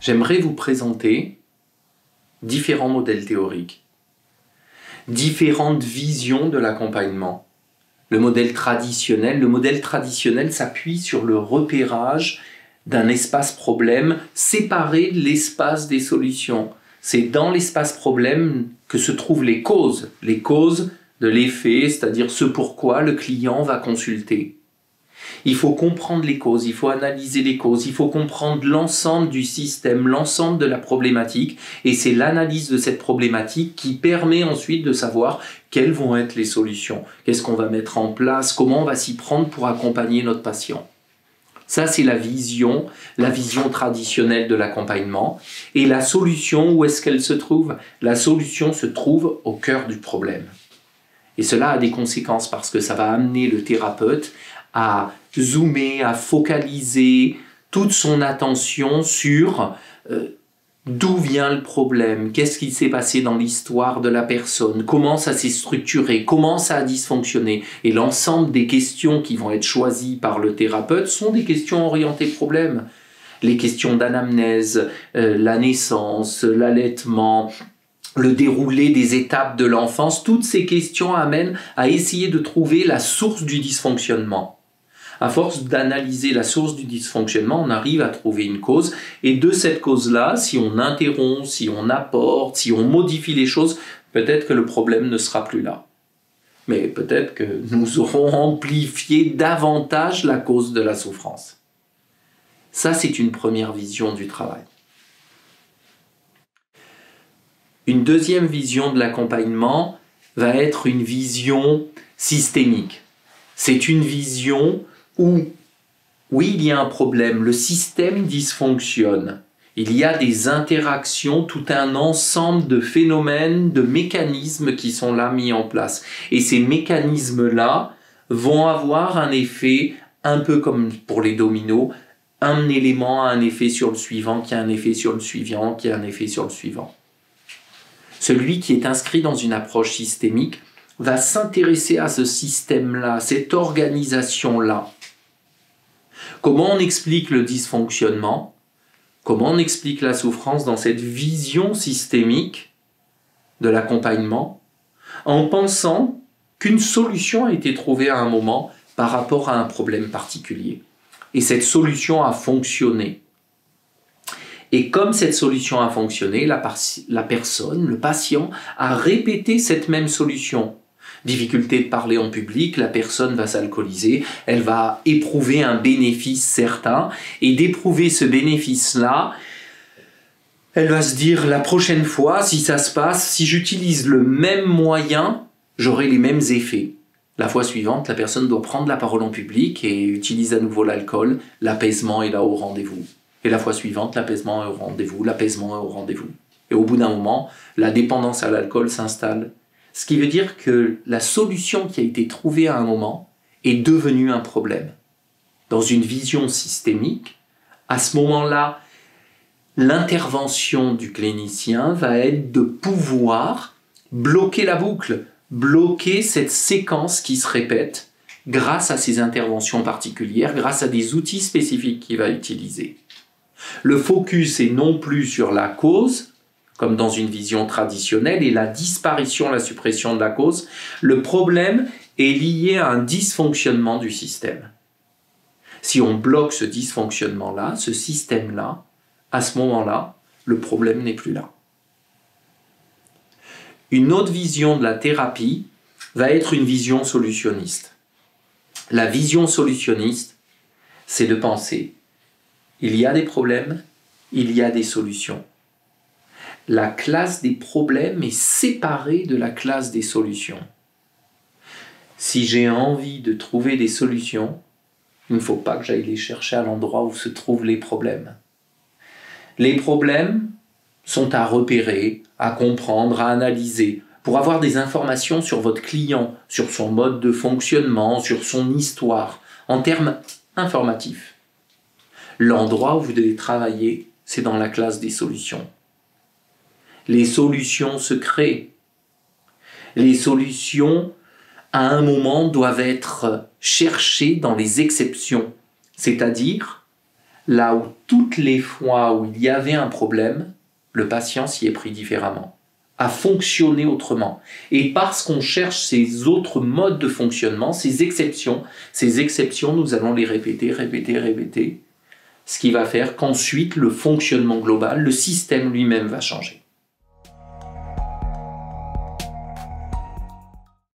j'aimerais vous présenter différents modèles théoriques, différentes visions de l'accompagnement. Le modèle traditionnel s'appuie sur le repérage d'un espace problème séparé de l'espace des solutions. C'est dans l'espace problème que se trouvent les causes de l'effet, c'est-à-dire ce pourquoi le client va consulter. Il faut comprendre les causes, il faut analyser les causes, il faut comprendre l'ensemble du système, l'ensemble de la problématique, et c'est l'analyse de cette problématique qui permet ensuite de savoir quelles vont être les solutions, qu'est-ce qu'on va mettre en place, comment on va s'y prendre pour accompagner notre patient. Ça, c'est la vision traditionnelle de l'accompagnement. Et la solution, où est-ce qu'elle se trouve? La solution se trouve au cœur du problème. Et cela a des conséquences parce que ça va amener le thérapeute à zoomer, à focaliser toute son attention sur d'où vient le problème, qu'est-ce qui s'est passé dans l'histoire de la personne, comment ça s'est structuré, comment ça a dysfonctionné. Et l'ensemble des questions qui vont être choisies par le thérapeute sont des questions orientées problème. Les questions d'anamnèse, la naissance, l'allaitement, le déroulé des étapes de l'enfance, toutes ces questions amènent à essayer de trouver la source du dysfonctionnement. À force d'analyser la source du dysfonctionnement, on arrive à trouver une cause. Et de cette cause-là, si on interrompt, si on apporte, si on modifie les choses, peut-être que le problème ne sera plus là. Mais peut-être que nous aurons amplifié davantage la cause de la souffrance. Ça, c'est une première vision du travail. Une deuxième vision de l'accompagnement va être une vision systémique. C'est une vision où, oui, il y a un problème, le système dysfonctionne. Il y a des interactions, tout un ensemble de phénomènes, de mécanismes qui sont là mis en place. Et ces mécanismes-là vont avoir un effet, un peu comme pour les dominos, un élément a un effet sur le suivant, qui a un effet sur le suivant, qui a un effet sur le suivant. Celui qui est inscrit dans une approche systémique va s'intéresser à ce système-là, à cette organisation-là. Comment on explique le dysfonctionnement? Comment on explique la souffrance dans cette vision systémique de l'accompagnement, en pensant qu'une solution a été trouvée à un moment par rapport à un problème particulier. Et cette solution a fonctionné. Et comme cette solution a fonctionné, la personne, le patient, a répété cette même solution. Difficulté de parler en public, la personne va s'alcooliser, elle va éprouver un bénéfice certain, et d'éprouver ce bénéfice-là, elle va se dire, la prochaine fois, si ça se passe, si j'utilise le même moyen, j'aurai les mêmes effets. La fois suivante, la personne doit prendre la parole en public et utilise à nouveau l'alcool, l'apaisement est là au rendez-vous. Et la fois suivante, l'apaisement est au rendez-vous, l'apaisement est au rendez-vous. Et au bout d'un moment, la dépendance à l'alcool s'installe. Ce qui veut dire que la solution qui a été trouvée à un moment est devenue un problème. Dans une vision systémique, à ce moment-là, l'intervention du clinicien va être de pouvoir bloquer la boucle, bloquer cette séquence qui se répète grâce à ces interventions particulières, grâce à des outils spécifiques qu'il va utiliser. Le focus est non plus sur la cause, comme dans une vision traditionnelle, et la disparition, la suppression de la cause. Le problème est lié à un dysfonctionnement du système. Si on bloque ce dysfonctionnement-là, ce système-là, à ce moment-là, le problème n'est plus là. Une autre vision de la thérapie va être une vision solutionniste. La vision solutionniste, c'est de penser, il y a des problèmes, il y a des solutions. La classe des problèmes est séparée de la classe des solutions. Si j'ai envie de trouver des solutions, il ne faut pas que j'aille les chercher à l'endroit où se trouvent les problèmes. Les problèmes sont à repérer, à comprendre, à analyser, pour avoir des informations sur votre client, sur son mode de fonctionnement, sur son histoire, en termes informatifs. L'endroit où vous devez travailler, c'est dans la classe des solutions. Les solutions se créent. Les solutions, à un moment, doivent être cherchées dans les exceptions, c'est-à-dire là où toutes les fois où il y avait un problème, le patient s'y est pris différemment, a fonctionné autrement. Et parce qu'on cherche ces autres modes de fonctionnement, ces exceptions, nous allons les répéter, ce qui va faire qu'ensuite le fonctionnement global, le système lui-même va changer.